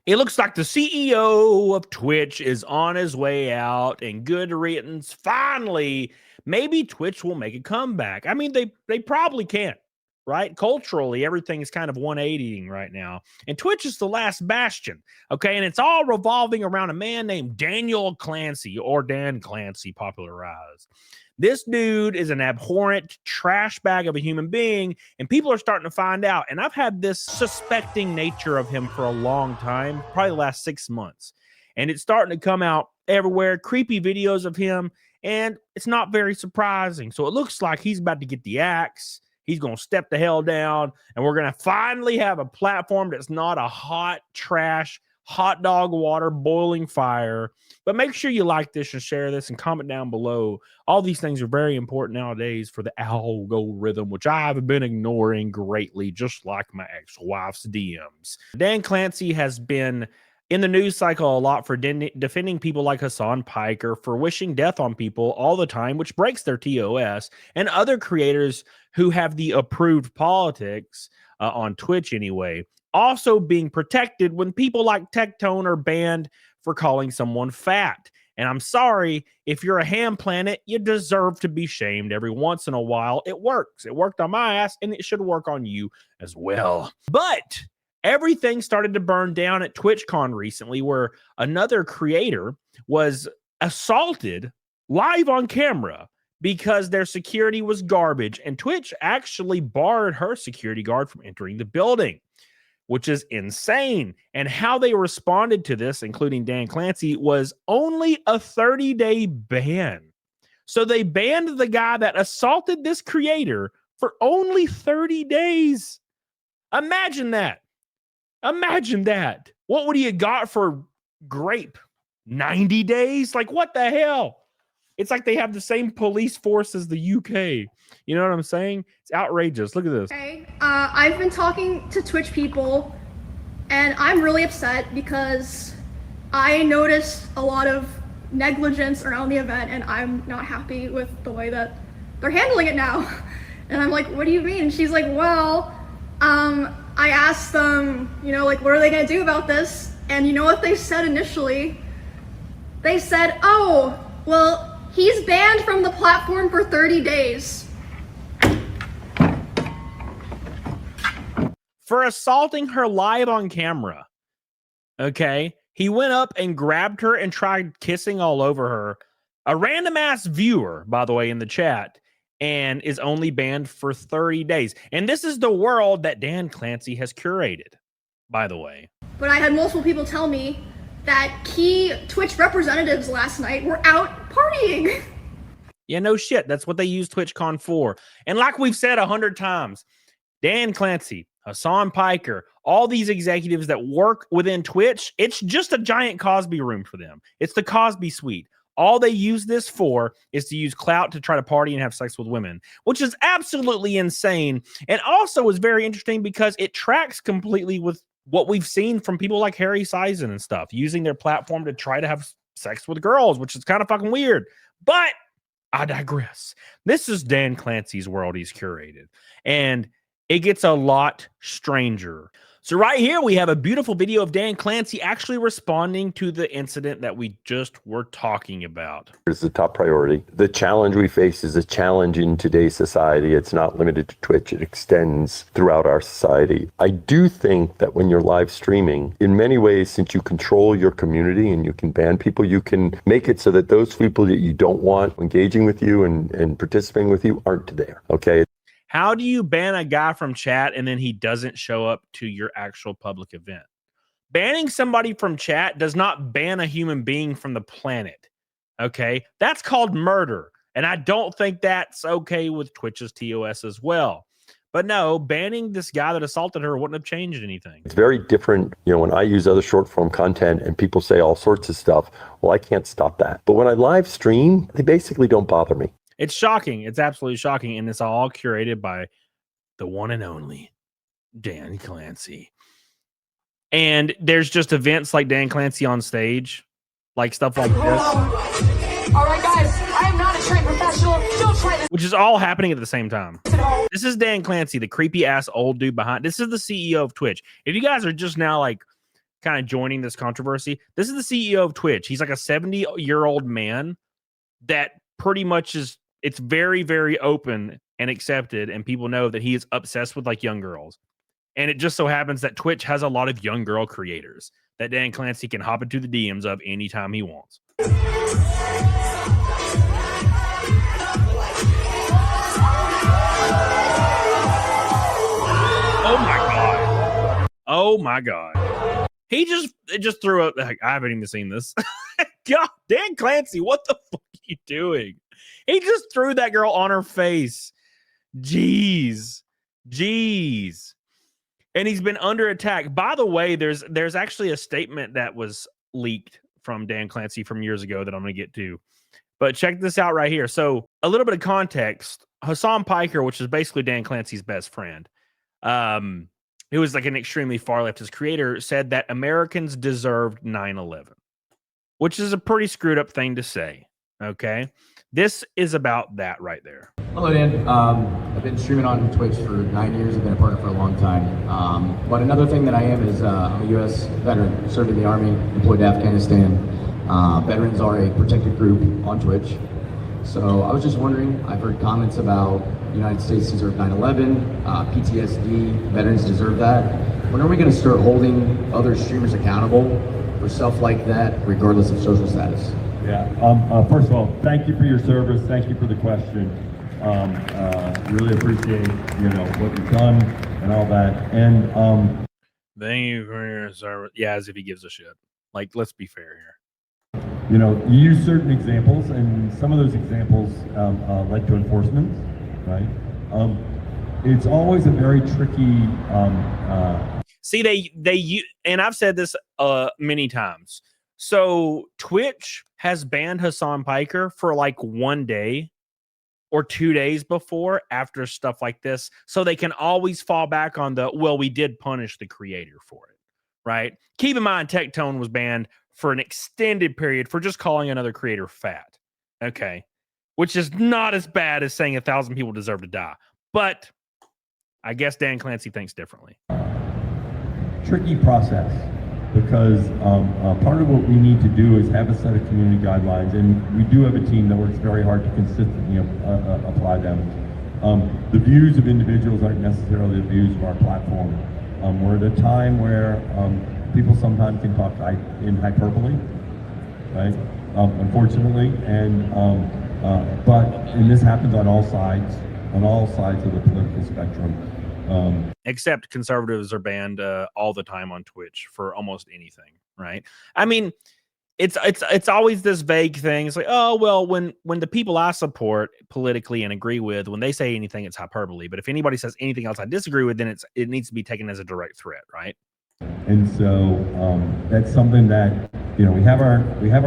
It looks like the CEO of Twitch is on his way out, and good riddance. Finally, maybe Twitch will make a comeback. I mean, they probably can't, right? Culturally, everything is kind of 180ing right now, and Twitch is the last bastion, okay? And it's all revolving around a man named Daniel Clancy, or Dan Clancy, popularized. This dude is an abhorrent trash bag of a human being, and people are starting to find out. And I've had this suspecting nature of him for a long time, probably the last 6 months. And it's starting to come out everywhere, creepy videos of him, and it's not very surprising. So it looks like he's about to get the axe. He's going to step the hell down, and we're going to finally have a platform that's not a hot trash hot dog water boiling fire. But make sure you like this and share this and comment down below. All these things are very important nowadays for the algorithm, which I've been ignoring greatly, just like my ex-wife's DMs. Dan Clancy has been in the news cycle a lot for defending people like Hasan Piker, for wishing death on people all the time, which breaks their TOS, and other creators who have the approved politics on Twitch anyway. Also being protected when people like Tectone are banned for calling someone fat. And I'm sorry, if you're a ham planet, you deserve to be shamed every once in a while. It works. It worked on my ass, and it should work on you as well. But everything started to burn down at Twitchcon recently, where another creator was assaulted live on camera because their security was garbage. And Twitch actually barred her security guard from entering the building, which is insane. And how they responded to this, including Dan Clancy, was only a 30-day ban. So they banned the guy that assaulted this creator for only 30 days. Imagine that. Imagine that. What would he have got for grape? 90 days? Like, what the hell? It's like they have the same police force as the UK. You know what I'm saying? It's outrageous. Look at this. Okay, I've been talking to Twitch people, and I'm really upset because I noticed a lot of negligence around the event, and I'm not happy with the way that they're handling it now. And I'm like, what do you mean? And she's like, well, I asked them, you know, like, what are they gonna do about this? And you know what they said initially? They said, oh, well, he's banned from the platform for 30 days. For assaulting her live on camera. Okay. He went up and grabbed her and tried kissing all over her. A random ass viewer, by the way, in the chat, and is only banned for 30 days. And this is the world that Dan Clancy has curated, by the way. But I had multiple people tell me that key Twitch representatives last night were out partying. Yeah, no shit. That's what they use TwitchCon for. And like we've said 100 times, Dan Clancy, Hasan Piker, all these executives that work within Twitch, it's just a giant Cosby room for them. It's the Cosby suite. All they use this for is to use clout to try to party and have sex with women, which is absolutely insane. And also is very interesting because it tracks completely with what we've seen from people like Harry Sizen and stuff, using their platform to try to have sex with girls, which is kind of fucking weird. But I digress. This is Dan Clancy's world he's curated, and it gets a lot stranger. So right here, we have a beautiful video of Dan Clancy actually responding to the incident that we just were talking about. It's the top priority. The challenge we face is a challenge in today's society. It's not limited to Twitch. It extends throughout our society. I do think that when you're live streaming, in many ways, since you control your community and you can ban people, you can make it so that those people that you don't want engaging with you and participating with you aren't there, okay? How do you ban a guy from chat and then he doesn't show up to your actual public event? Banning somebody from chat does not ban a human being from the planet. Okay, that's called murder. And I don't think that's okay with Twitch's TOS as well. But no, banning this guy that assaulted her wouldn't have changed anything. It's very different, you know, when I use other short form content and people say all sorts of stuff, well, I can't stop that. But when I live stream, they basically don't bother me. It's shocking. It's absolutely shocking. And it's all curated by the one and only Dan Clancy. And there's just events like Dan Clancy on stage, like stuff like this. All right, guys, I am not a trained professional. Don't try this. Which is all happening at the same time. This is Dan Clancy, the creepy ass old dude behind. This is the CEO of Twitch. If you guys are just now like kind of joining this controversy. This is the CEO of Twitch. He's like a 70-year-old man that pretty much is, it's very, very open and accepted, and people know that he is obsessed with like young girls. And it just so happens that Twitch has a lot of young girl creators that Dan Clancy can hop into the DMs of anytime he wants. Oh my God. Oh my God. He just threw up. I haven't even seen this. God, Dan Clancy, what the fuck are you doing? He just threw that girl on her face. Jeez. And he's been under attack. By the way, there's actually a statement that was leaked from Dan Clancy from years ago that I'm going to get to. But check this out right here. So a little bit of context. Hasan Piker, which is basically Dan Clancy's best friend, who was like an extremely far leftist creator, said that Americans deserved 9/11, which is a pretty screwed up thing to say. Okay. This is about that right there. Hello, Dan. I've been streaming on Twitch for 9 years. I've been a partner for a long time. But another thing that I am is I'm a U.S. veteran, served in the Army, deployed to Afghanistan. Veterans are a protected group on Twitch. So I was just wondering, I've heard comments about the United States deserve 9/11, PTSD, veterans deserve that. When are we going to start holding other streamers accountable for stuff like that, regardless of social status? Yeah. First of all, thank you for your service. Thank you for the question. Really appreciate what you've done and all that. And thank you for your service. Yeah, as if he gives a shit. Like, let's be fair here. You use certain examples, and some of those examples led to enforcement, right? It's always a very tricky. See, and I've said this many times. So Twitch has banned Hasan Piker for like 1 day or 2 days before after stuff like this. So they can always fall back on well, we did punish the creator for it, right? Keep in mind, Tectone was banned for an extended period for just calling another creator fat. Okay. Which is not as bad as saying 1,000 people deserve to die. But I guess Dan Clancy thinks differently. Tricky process. Because part of what we need to do is have a set of community guidelines, and we do have a team that works very hard to consistently apply them. The views of individuals aren't necessarily the views of our platform. We're at a time where people sometimes can talk in hyperbole, right? Unfortunately, and this happens on all sides of the political spectrum. Except conservatives are banned all the time on Twitch for almost anything, right? I mean, it's always this vague thing. It's like, oh well, when the people I support politically and agree with, when they say anything, it's hyperbole. But if anybody says anything else I disagree with, then it needs to be taken as a direct threat, right? And so that's something that we have our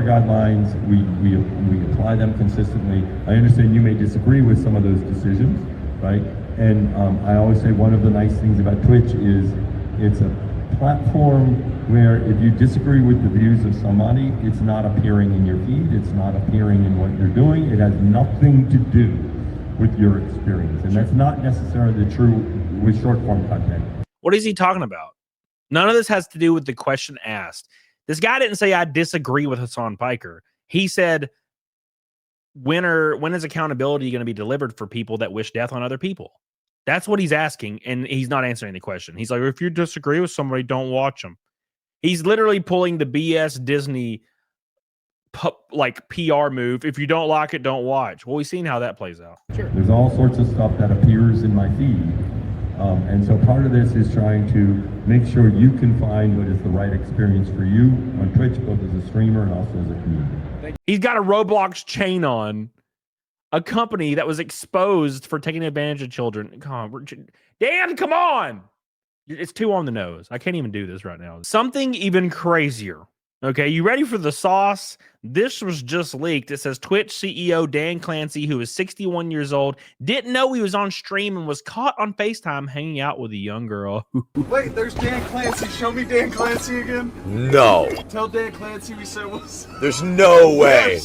guidelines. We apply them consistently. I understand you may disagree with some of those decisions, right? And I always say one of the nice things about Twitch is it's a platform where if you disagree with the views of somebody, it's not appearing in your feed, it's not appearing in what you're doing, it has nothing to do with your experience. And that's not necessarily true with short form content. What is he talking about? None of this has to do with the question asked. This guy didn't say I disagree with Hasan Piker. He said, when is accountability going to be delivered for people that wish death on other people? That's what he's asking, and he's not answering the question. He's like, if you disagree with somebody, don't watch them. He's literally pulling the BS Disney PR move. If you don't like it, don't watch. Well, we've seen how that plays out. Sure. There's all sorts of stuff that appears in my feed. And so part of this is trying to make sure you can find what is the right experience for you on Twitch, both as a streamer and also as a community. He's got a Roblox chain on, a company that was exposed for taking advantage of children. Come on, Dan, come on. It's too on the nose. I can't even do this right now. Something even crazier. Okay, you ready for the sauce? This was just leaked. It says Twitch CEO Dan Clancy, who is 61 years old, didn't know he was on stream and was caught on FaceTime hanging out with a young girl. Wait, there's Dan Clancy. Show me Dan Clancy again. No. Tell Dan Clancy we said what's... There's no way.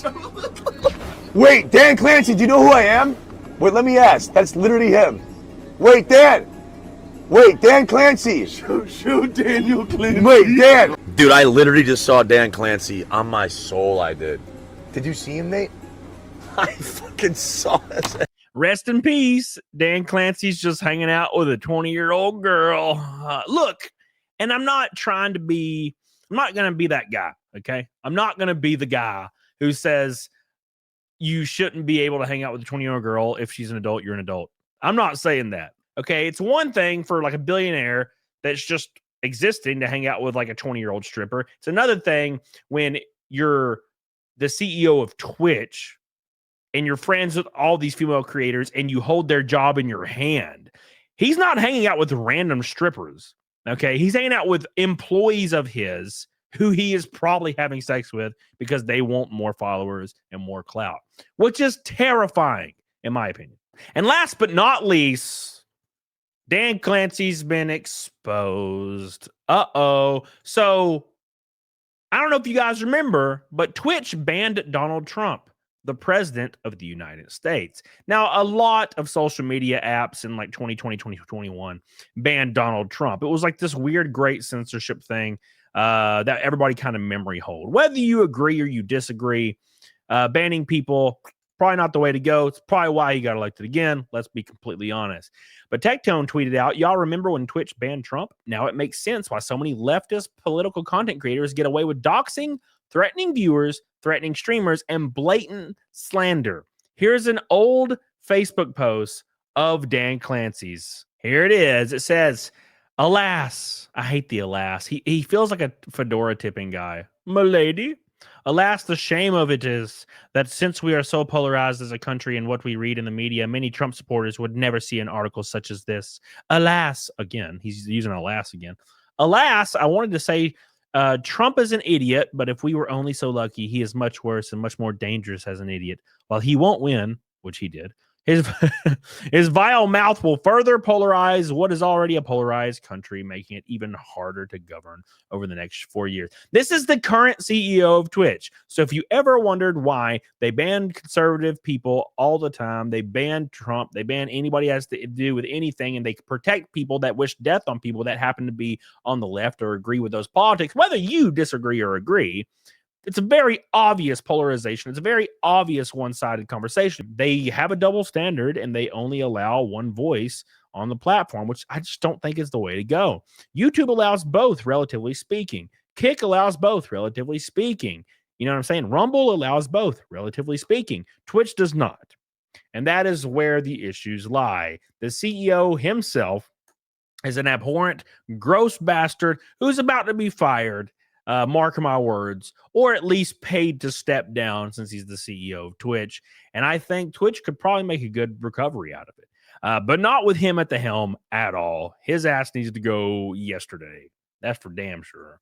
Wait, Dan Clancy, do you know who I am? Wait, let me ask. That's literally him. Wait, Dan. Wait, Dan Clancy. Show Daniel Clancy. Wait, Dan. Dude, I literally just saw Dan Clancy on my soul. I did. Did you see him, Nate? I fucking saw this. Rest in peace. Dan Clancy's just hanging out with a 20-year-old girl. Look, and I'm not going to be that guy, okay? I'm not going to be the guy who says you shouldn't be able to hang out with a 20-year-old girl. If she's an adult, you're an adult. I'm not saying that, okay? It's one thing for like a billionaire that's just existing to hang out with like a 20-year-old stripper. It's another thing when you're the CEO of Twitch and you're friends with all these female creators and you hold their job in your hand. He's not hanging out with random strippers, okay? He's hanging out with employees of his who he is probably having sex with because they want more followers and more clout, which is terrifying, in my opinion. And last but not least, Dan Clancy's been exposed. So, I don't know if you guys remember, but Twitch banned Donald Trump, the president of the United States. Now, a lot of social media apps in like 2020, 2021 banned Donald Trump. It was like this weird, great censorship thing that everybody kind of memory hold. Whether you agree or you disagree, banning people, probably not the way to go. It's probably why he got elected again. Let's be completely honest. But Tectone tweeted out, y'all remember when Twitch banned Trump? Now it makes sense why so many leftist political content creators get away with doxing, threatening viewers, threatening streamers, and blatant slander. Here's an old Facebook post of Dan Clancy's. Here it is. It says, alas, I hate the alas. He feels like a fedora tipping guy. Milady. Alas, the shame of it is that since we are so polarized as a country in what we read in the media, many Trump supporters would never see an article such as this. Alas, again, he's using alas again. Alas, I wanted to say Trump is an idiot, but if we were only so lucky, he is much worse and much more dangerous as an idiot. While he won't win, which he did, his vile mouth will further polarize what is already a polarized country, making it even harder to govern over the next 4 years. This is the current CEO of Twitch. So if you ever wondered why they ban conservative people all the time, they ban Trump, they ban anybody has to do with anything, and they protect people that wish death on people that happen to be on the left or agree with those politics, whether you disagree or agree. It's a very obvious polarization. It's a very obvious one-sided conversation. They have a double standard and they only allow one voice on the platform, which I just don't think is the way to go. YouTube allows both, relatively speaking. Kick allows both, relatively speaking. You know what I'm saying? Rumble allows both, relatively speaking. Twitch does not. And that is where the issues lie. The CEO himself is an abhorrent, gross bastard who's about to be fired. Mark my words, or at least paid to step down since he's the CEO of Twitch. And I think Twitch could probably make a good recovery out of it, but not with him at the helm at all. His ass needs to go yesterday. That's for damn sure.